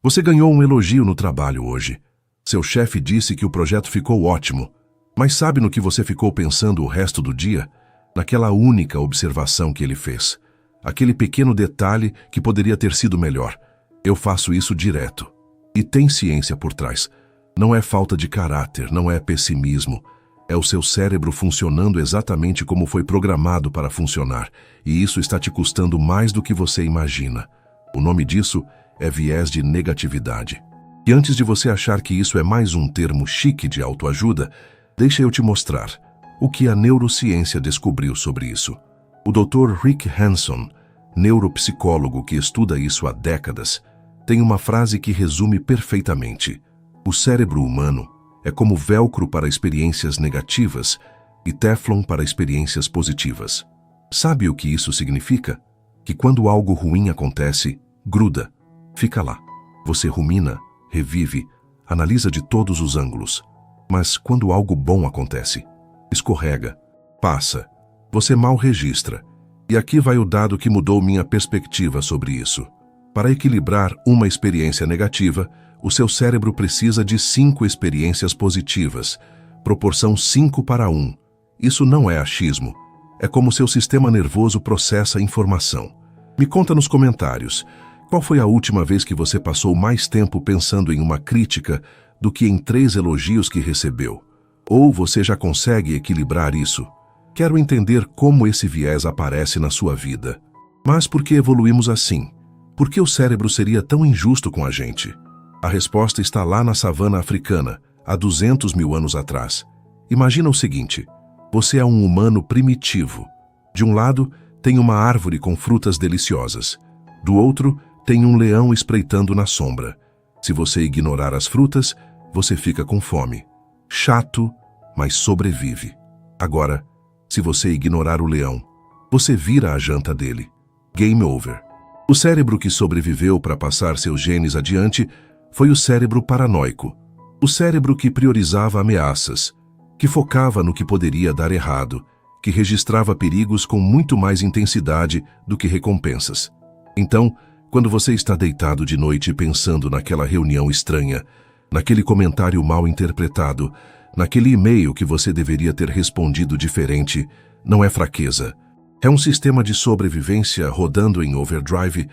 Você ganhou um elogio no trabalho hoje. Seu chefe disse que o projeto ficou ótimo. Mas sabe no que você ficou pensando o resto do dia? Naquela única observação que ele fez. Aquele pequeno detalhe que poderia ter sido melhor. Eu faço isso direto. E tem ciência por trás. Não é falta de caráter, não é pessimismo. É o seu cérebro funcionando exatamente como foi programado para funcionar. E isso está te custando mais do que você imagina. O nome disso é viés de negatividade. E antes de você achar que isso é mais um termo chique de autoajuda, deixa eu te mostrar o que a neurociência descobriu sobre isso. O Dr. Rick Hanson, neuropsicólogo que estuda isso há décadas, tem uma frase que resume perfeitamente. O cérebro humano é como velcro para experiências negativas e teflon para experiências positivas. Sabe o que isso significa? Que quando algo ruim acontece, gruda, fica lá. Você rumina, revive, analisa de todos os ângulos. Mas quando algo bom acontece, escorrega, passa, você mal registra. E aqui vai o dado que mudou minha perspectiva sobre isso. Para equilibrar uma experiência negativa, o seu cérebro precisa de 5 experiências positivas, proporção 5:1. Isso não é achismo. É como seu sistema nervoso processa informação. Me conta nos comentários, qual foi a última vez que você passou mais tempo pensando em uma crítica do que em 3 elogios que recebeu? Ou você já consegue equilibrar isso? Quero entender como esse viés aparece na sua vida. Mas por que evoluímos assim? Por que o cérebro seria tão injusto com a gente? A resposta está lá na savana africana, há 200 mil anos atrás. Imagina o seguinte, você é um humano primitivo. De um lado, tem uma árvore com frutas deliciosas. Do outro, tem um leão espreitando na sombra. Se você ignorar as frutas, você fica com fome. Chato, mas sobrevive. Agora, se você ignorar o leão, você vira a janta dele. Game over. O cérebro que sobreviveu para passar seus genes adiante foi o cérebro paranoico. O cérebro que priorizava ameaças, que focava no que poderia dar errado, que registrava perigos com muito mais intensidade do que recompensas. Então, quando você está deitado de noite pensando naquela reunião estranha, naquele comentário mal interpretado, naquele e-mail que você deveria ter respondido diferente, não é fraqueza. É um sistema de sobrevivência rodando em overdrive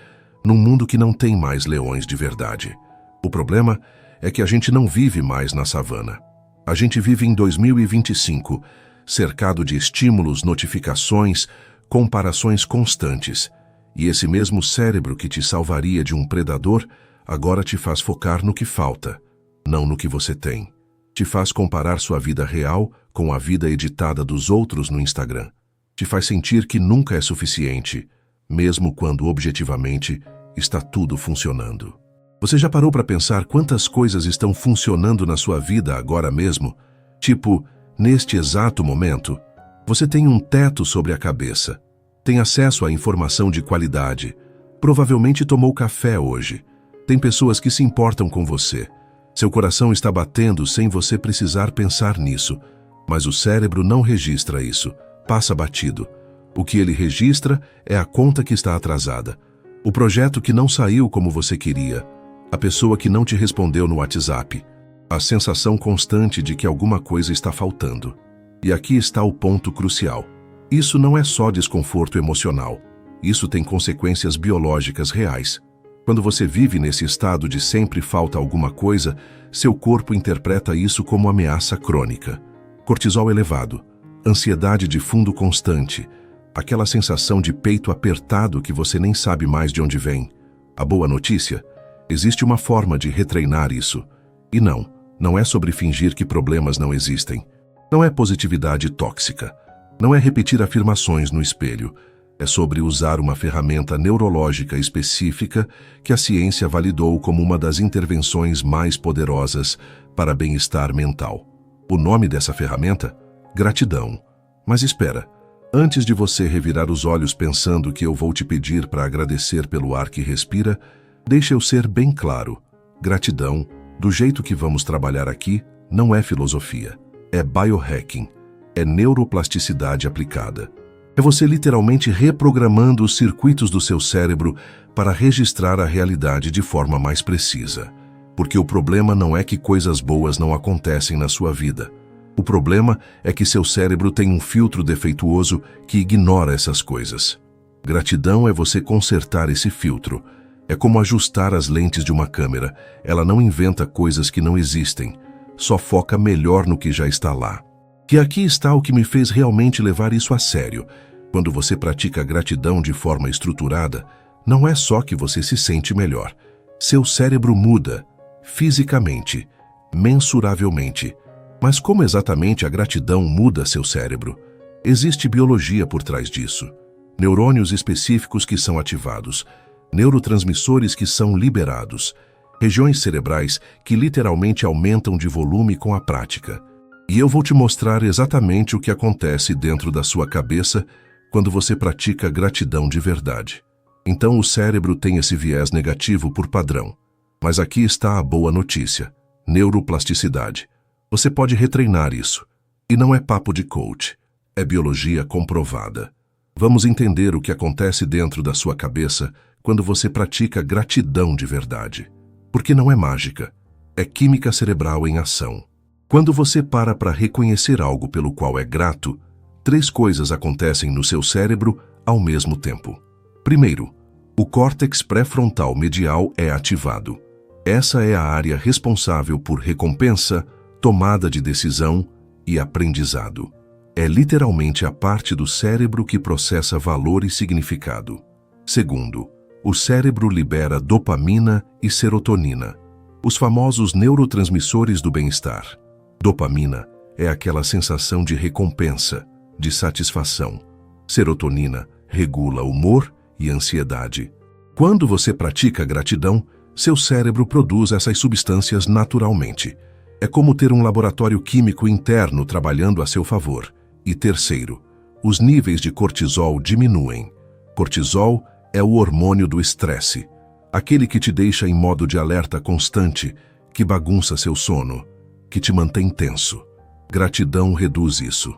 num mundo que não tem mais leões de verdade. O problema é que a gente não vive mais na savana. A gente vive em 2025, cercado de estímulos, notificações, comparações constantes. E esse mesmo cérebro que te salvaria de um predador, agora te faz focar no que falta, não no que você tem. Te faz comparar sua vida real com a vida editada dos outros no Instagram. Te faz sentir que nunca é suficiente, mesmo quando objetivamente está tudo funcionando. Você já parou para pensar quantas coisas estão funcionando na sua vida agora mesmo? Tipo, neste exato momento, você tem um teto sobre a cabeça, tem acesso a informação de qualidade, provavelmente tomou café hoje, tem pessoas que se importam com você. Seu coração está batendo sem você precisar pensar nisso, mas o cérebro não registra isso, passa batido. O que ele registra é a conta que está atrasada, o projeto que não saiu como você queria, a pessoa que não te respondeu no WhatsApp, a sensação constante de que alguma coisa está faltando. E aqui está o ponto crucial. Isso não é só desconforto emocional, isso tem consequências biológicas reais. Quando você vive nesse estado de sempre falta alguma coisa, seu corpo interpreta isso como ameaça crônica. Cortisol elevado, ansiedade de fundo constante, aquela sensação de peito apertado que você nem sabe mais de onde vem. A boa notícia? Existe uma forma de retreinar isso. E não é sobre fingir que problemas não existem. Não é positividade tóxica. Não é repetir afirmações no espelho. É sobre usar uma ferramenta neurológica específica que a ciência validou como uma das intervenções mais poderosas para bem-estar mental. O nome dessa ferramenta? Gratidão. Mas espera, antes de você revirar os olhos pensando que eu vou te pedir para agradecer pelo ar que respira, deixa eu ser bem claro. Gratidão, do jeito que vamos trabalhar aqui, não é filosofia. É biohacking. É neuroplasticidade aplicada. É você literalmente reprogramando os circuitos do seu cérebro para registrar a realidade de forma mais precisa. Porque o problema não é que coisas boas não acontecem na sua vida. O problema é que seu cérebro tem um filtro defeituoso que ignora essas coisas. Gratidão é você consertar esse filtro. É como ajustar as lentes de uma câmera. Ela não inventa coisas que não existem, só foca melhor no que já está lá. E aqui está o que me fez realmente levar isso a sério. Quando você pratica gratidão de forma estruturada, não é só que você se sente melhor. Seu cérebro muda, fisicamente, mensuravelmente. Mas como exatamente a gratidão muda seu cérebro? Existe biologia por trás disso. Neurônios específicos que são ativados, neurotransmissores que são liberados, regiões cerebrais que literalmente aumentam de volume com a prática. E eu vou te mostrar exatamente o que acontece dentro da sua cabeça quando você pratica gratidão de verdade. Então o cérebro tem esse viés negativo por padrão. Mas aqui está a boa notícia: neuroplasticidade. Você pode retreinar isso. E não é papo de coach, é biologia comprovada. Vamos entender o que acontece dentro da sua cabeça quando você pratica gratidão de verdade. Porque não é mágica, é química cerebral em ação. Quando você para reconhecer algo pelo qual é grato, 3 coisas acontecem no seu cérebro ao mesmo tempo. Primeiro, o córtex pré-frontal medial é ativado. Essa é a área responsável por recompensa, tomada de decisão e aprendizado. É literalmente a parte do cérebro que processa valor e significado. Segundo, o cérebro libera dopamina e serotonina, os famosos neurotransmissores do bem-estar. Dopamina é aquela sensação de recompensa, de satisfação. Serotonina regula humor e ansiedade. Quando você pratica gratidão, seu cérebro produz essas substâncias naturalmente. É como ter um laboratório químico interno trabalhando a seu favor. E terceiro, os níveis de cortisol diminuem. Cortisol é o hormônio do estresse, aquele que te deixa em modo de alerta constante, que bagunça seu sono, que te mantém tenso. Gratidão reduz isso,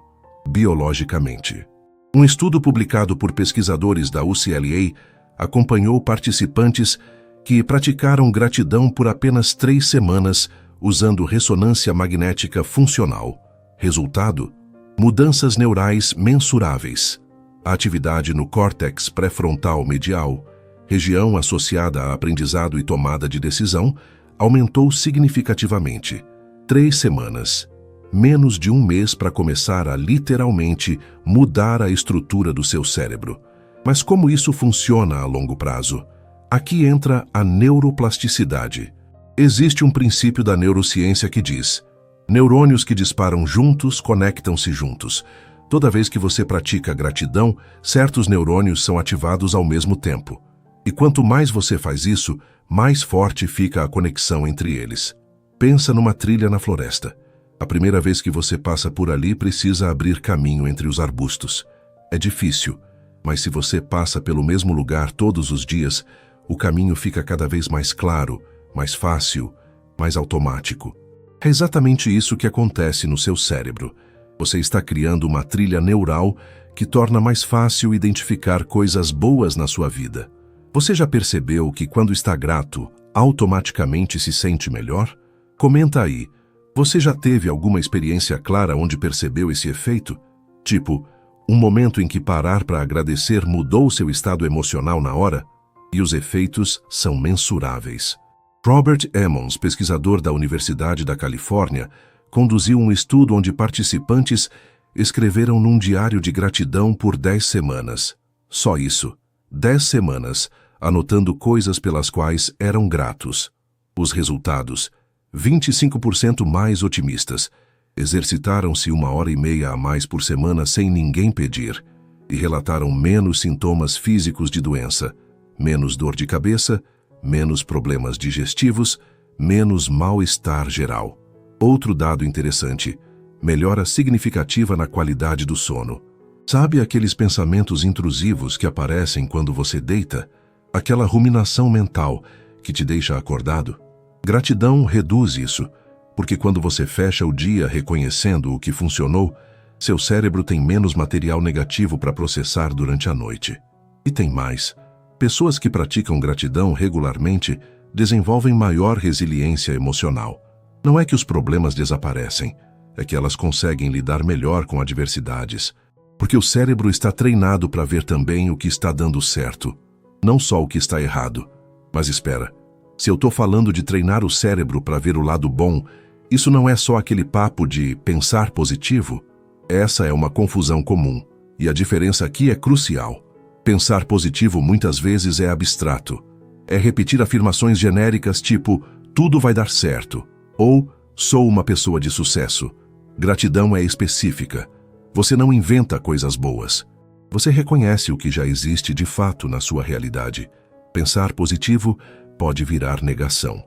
biologicamente. Um estudo publicado por pesquisadores da UCLA acompanhou participantes que praticaram gratidão por apenas 3 semanas usando ressonância magnética funcional. Resultado: mudanças neurais mensuráveis. A atividade no córtex pré-frontal medial, região associada a aprendizado e tomada de decisão, aumentou significativamente. 3 semanas. Menos de 1 mês para começar a literalmente mudar a estrutura do seu cérebro. Mas como isso funciona a longo prazo? Aqui entra a neuroplasticidade. Existe um princípio da neurociência que diz: neurônios que disparam juntos conectam-se juntos. Toda vez que você pratica gratidão, certos neurônios são ativados ao mesmo tempo. E quanto mais você faz isso, mais forte fica a conexão entre eles. Pensa numa trilha na floresta. A primeira vez que você passa por ali, precisa abrir caminho entre os arbustos. É difícil, mas se você passa pelo mesmo lugar todos os dias, o caminho fica cada vez mais claro, mais fácil, mais automático. É exatamente isso que acontece no seu cérebro. Você está criando uma trilha neural que torna mais fácil identificar coisas boas na sua vida. Você já percebeu que quando está grato, automaticamente se sente melhor? Comenta aí. Você já teve alguma experiência clara onde percebeu esse efeito? Tipo, um momento em que parar para agradecer mudou seu estado emocional na hora? E os efeitos são mensuráveis. Robert Emmons, pesquisador da Universidade da Califórnia, conduziu um estudo onde participantes escreveram num diário de gratidão por 10 semanas. Só isso, 10 semanas, anotando coisas pelas quais eram gratos. Os resultados: 25% mais otimistas. Exercitaram-se 1h30 a mais por semana sem ninguém pedir e relataram menos sintomas físicos de doença, menos dor de cabeça, menos problemas digestivos, menos mal-estar geral. Outro dado interessante: melhora significativa na qualidade do sono. Sabe aqueles pensamentos intrusivos que aparecem quando você deita? Aquela ruminação mental que te deixa acordado? Gratidão reduz isso, porque quando você fecha o dia reconhecendo o que funcionou, Seu cérebro tem menos material negativo para processar durante a noite. E tem mais. Pessoas que praticam gratidão regularmente desenvolvem maior resiliência emocional. Não é que os problemas desaparecem, é que elas conseguem lidar melhor com adversidades. Porque o cérebro está treinado para ver também o que está dando certo, não só o que está errado. Mas espera, se eu estou falando de treinar o cérebro para ver o lado bom, isso não é só aquele papo de pensar positivo? Essa é uma confusão comum, e a diferença aqui é crucial. Pensar positivo muitas vezes é abstrato. É repetir afirmações genéricas tipo tudo vai dar certo, ou sou uma pessoa de sucesso. Gratidão é específica. Você não inventa coisas boas. Você reconhece o que já existe de fato na sua realidade. Pensar positivo pode virar negação.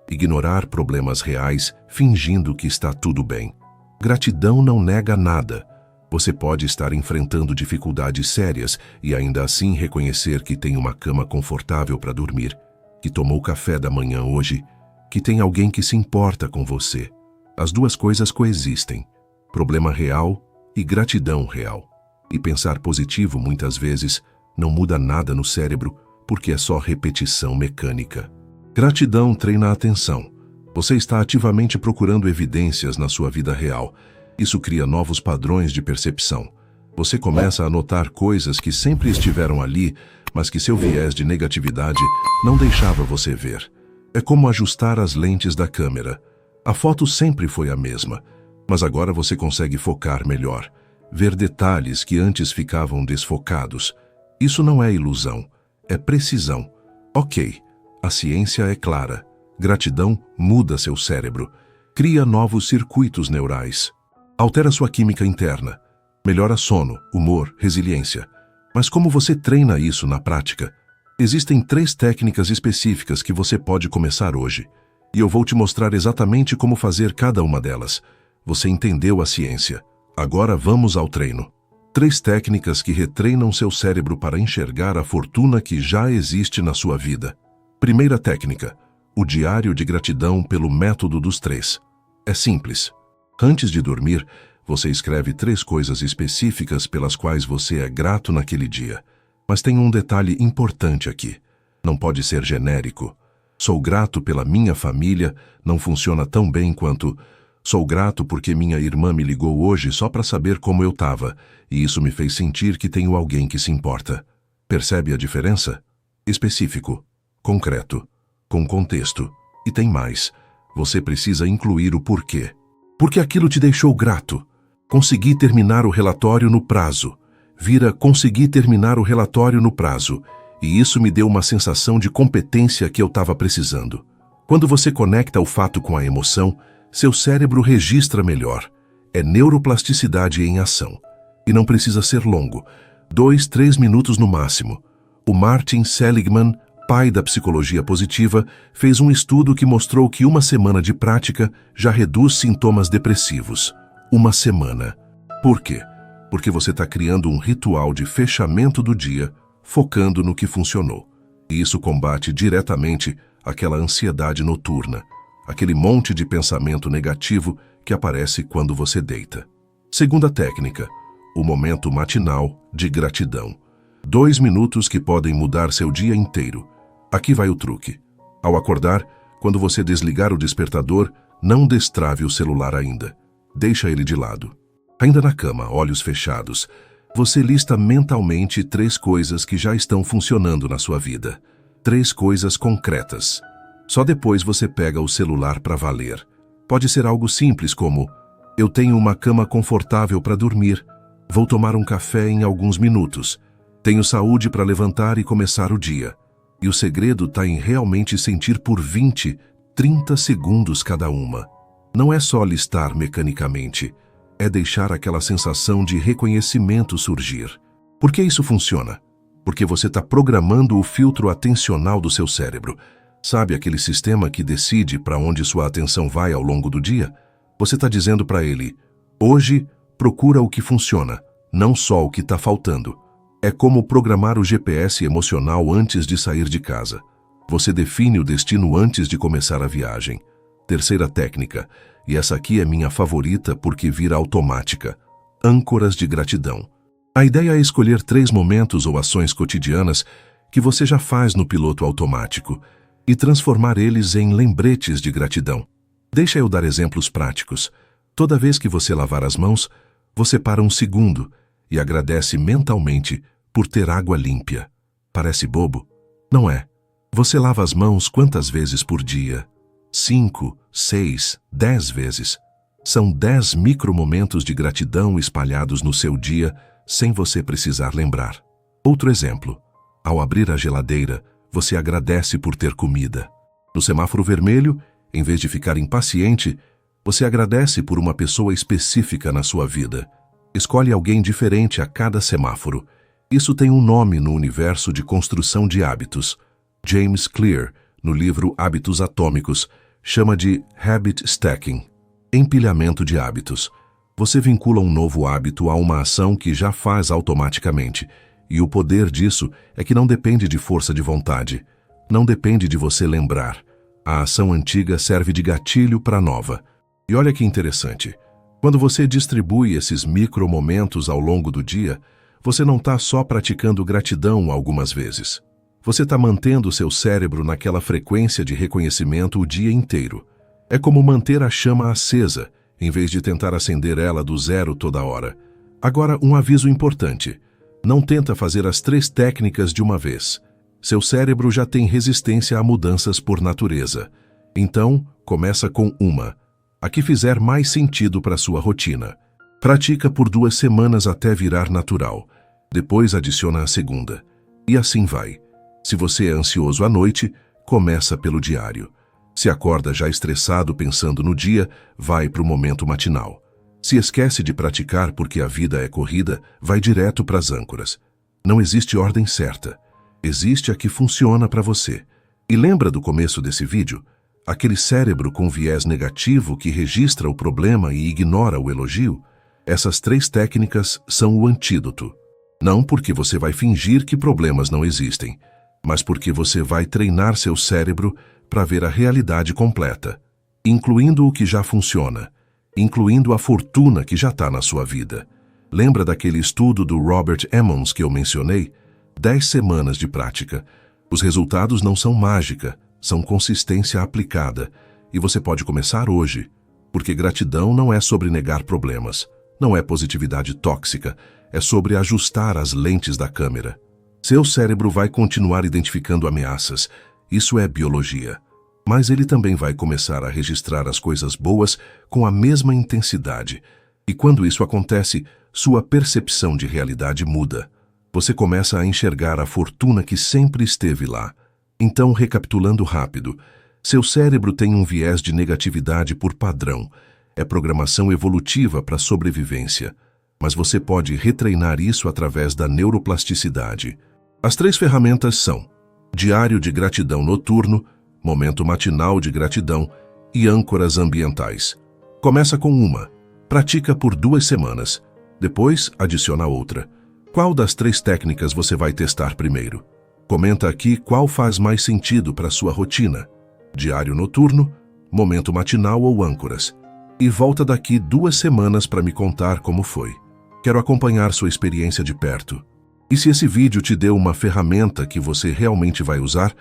Ignorar problemas reais fingindo que está tudo bem. Gratidão não nega nada. Você pode estar enfrentando dificuldades sérias e ainda assim reconhecer que tem uma cama confortável para dormir, que tomou café da manhã hoje, que tem alguém que se importa com você. As duas coisas coexistem. Problema real e gratidão real. E pensar positivo, muitas vezes, não muda nada no cérebro, porque é só repetição mecânica. Gratidão treina a atenção. Você está ativamente procurando evidências na sua vida real. Isso cria novos padrões de percepção. Você começa a notar coisas que sempre estiveram ali, mas que seu viés de negatividade não deixava você ver. É como ajustar as lentes da câmera. A foto sempre foi a mesma, mas agora você consegue focar melhor, ver detalhes que antes ficavam desfocados. Isso não é ilusão, é precisão. Ok, a ciência é clara. Gratidão muda seu cérebro, cria novos circuitos neurais, altera sua química interna, melhora sono, humor, resiliência. Mas como você treina isso na prática? Existem 3 técnicas específicas que você pode começar hoje, e eu vou te mostrar exatamente como fazer cada uma delas. Você entendeu a ciência. Agora vamos ao treino. 3 técnicas que retreinam seu cérebro para enxergar a fortuna que já existe na sua vida. Primeira técnica: o diário de gratidão pelo método dos 3. É simples. Antes de dormir, você escreve 3 coisas específicas pelas quais você é grato naquele dia. Mas tem um detalhe importante aqui. Não pode ser genérico. Sou grato pela minha família não funciona tão bem quanto sou grato porque minha irmã me ligou hoje só para saber como eu estava, e isso me fez sentir que tenho alguém que se importa. Percebe a diferença? Específico, concreto, com contexto. E tem mais. Você precisa incluir o porquê. Porque aquilo te deixou grato. Consegui terminar o relatório no prazo. Vira consegui terminar o relatório no prazo. E isso me deu uma sensação de competência que eu estava precisando. Quando você conecta o fato com a emoção, seu cérebro registra melhor. É neuroplasticidade em ação. E não precisa ser longo. 2, 3 minutos no máximo. O Martin Seligman, pai da psicologia positiva, fez um estudo que mostrou que uma semana de prática já reduz sintomas depressivos. Uma semana. Por quê? Porque você está criando um ritual de fechamento do dia, focando no que funcionou. E isso combate diretamente aquela ansiedade noturna, aquele monte de pensamento negativo que aparece quando você deita. Segunda técnica: o momento matinal de gratidão. 2 minutos que podem mudar seu dia inteiro. Aqui vai o truque. Ao acordar, quando você desligar o despertador, não destrave o celular ainda. Deixa ele de lado. Ainda na cama, olhos fechados, você lista mentalmente 3 coisas que já estão funcionando na sua vida. 3 coisas concretas. Só depois você pega o celular para valer. Pode ser algo simples como: eu tenho uma cama confortável para dormir, vou tomar um café em alguns minutos, tenho saúde para levantar e começar o dia. E o segredo está em realmente sentir por 20, 30 segundos cada uma. Não é só listar mecanicamente, é deixar aquela sensação de reconhecimento surgir. Por que isso funciona? Porque você está programando o filtro atencional do seu cérebro. Sabe aquele sistema que decide para onde sua atenção vai ao longo do dia? Você está dizendo para ele: hoje, procura o que funciona, não só o que está faltando. É como programar o GPS emocional antes de sair de casa. Você define o destino antes de começar a viagem. Terceira técnica, e essa aqui é minha favorita porque vira automática: âncoras de gratidão. A ideia é escolher 3 momentos ou ações cotidianas que você já faz no piloto automático e transformar eles em lembretes de gratidão. Deixa eu dar exemplos práticos. Toda vez que você lavar as mãos, você para um segundo e agradece mentalmente por ter água limpa. Parece bobo? Não é. Você lava as mãos quantas vezes por dia? 5, 6, 10 vezes. São 10 micromomentos de gratidão espalhados no seu dia sem você precisar lembrar. Outro exemplo. Ao abrir a geladeira, você agradece por ter comida. No semáforo vermelho, em vez de ficar impaciente, você agradece por uma pessoa específica na sua vida. Escolhe alguém diferente a cada semáforo. Isso tem um nome no universo de construção de hábitos. James Clear, no livro Hábitos Atômicos, chama de habit stacking, empilhamento de hábitos. Você vincula um novo hábito a uma ação que já faz automaticamente, e o poder disso é que não depende de força de vontade, não depende de você lembrar. A ação antiga serve de gatilho para a nova. E olha que interessante, quando você distribui esses micromomentos ao longo do dia, você não está só praticando gratidão algumas vezes. Você está mantendo seu cérebro naquela frequência de reconhecimento o dia inteiro. É como manter a chama acesa, em vez de tentar acender ela do zero toda hora. Agora, um aviso importante. Não tenta fazer as 3 técnicas de uma vez. Seu cérebro já tem resistência a mudanças por natureza. Então, começa com uma. A que fizer mais sentido para sua rotina. Pratica por 2 semanas até virar natural. Depois adiciona a segunda. E assim vai. Se você é ansioso à noite, começa pelo diário. Se acorda já estressado pensando no dia, vai para o momento matinal. Se esquece de praticar porque a vida é corrida, vai direto para as âncoras. Não existe ordem certa. Existe a que funciona para você. E lembra do começo desse vídeo? Aquele cérebro com viés negativo que registra o problema e ignora o elogio? Essas 3 técnicas são o antídoto. Não porque você vai fingir que problemas não existem, mas porque você vai treinar seu cérebro para ver a realidade completa, incluindo o que já funciona, incluindo a fortuna que já está na sua vida. Lembra daquele estudo do Robert Emmons que eu mencionei? 10 semanas de prática. Os resultados não são mágica, são consistência aplicada. E você pode começar hoje, porque gratidão não é sobre negar problemas, não é positividade tóxica, é sobre ajustar as lentes da câmera. Seu cérebro vai continuar identificando ameaças, isso é biologia. Mas ele também vai começar a registrar as coisas boas com a mesma intensidade. E quando isso acontece, sua percepção de realidade muda. Você começa a enxergar a fortuna que sempre esteve lá. Então, recapitulando rápido, seu cérebro tem um viés de negatividade por padrão. É programação evolutiva para sobrevivência. Mas você pode retreinar isso através da neuroplasticidade. As 3 ferramentas são diário de gratidão noturno, momento matinal de gratidão e âncoras ambientais. Começa com uma. Pratica por 2 semanas. Depois, adiciona outra. Qual das 3 técnicas você vai testar primeiro? Comenta aqui qual faz mais sentido para sua rotina. Diário noturno, momento matinal ou âncoras. E volta daqui 2 semanas para me contar como foi. Quero acompanhar sua experiência de perto. E se esse vídeo te deu uma ferramenta que você realmente vai usar,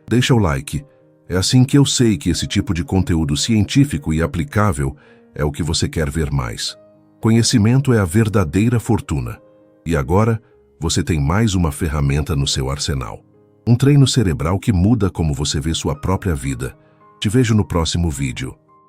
deixa o like. É assim que eu sei que esse tipo de conteúdo científico e aplicável é o que você quer ver mais. Conhecimento é a verdadeira fortuna. E agora, você tem mais uma ferramenta no seu arsenal. Um treino cerebral que muda como você vê sua própria vida. Te vejo no próximo vídeo.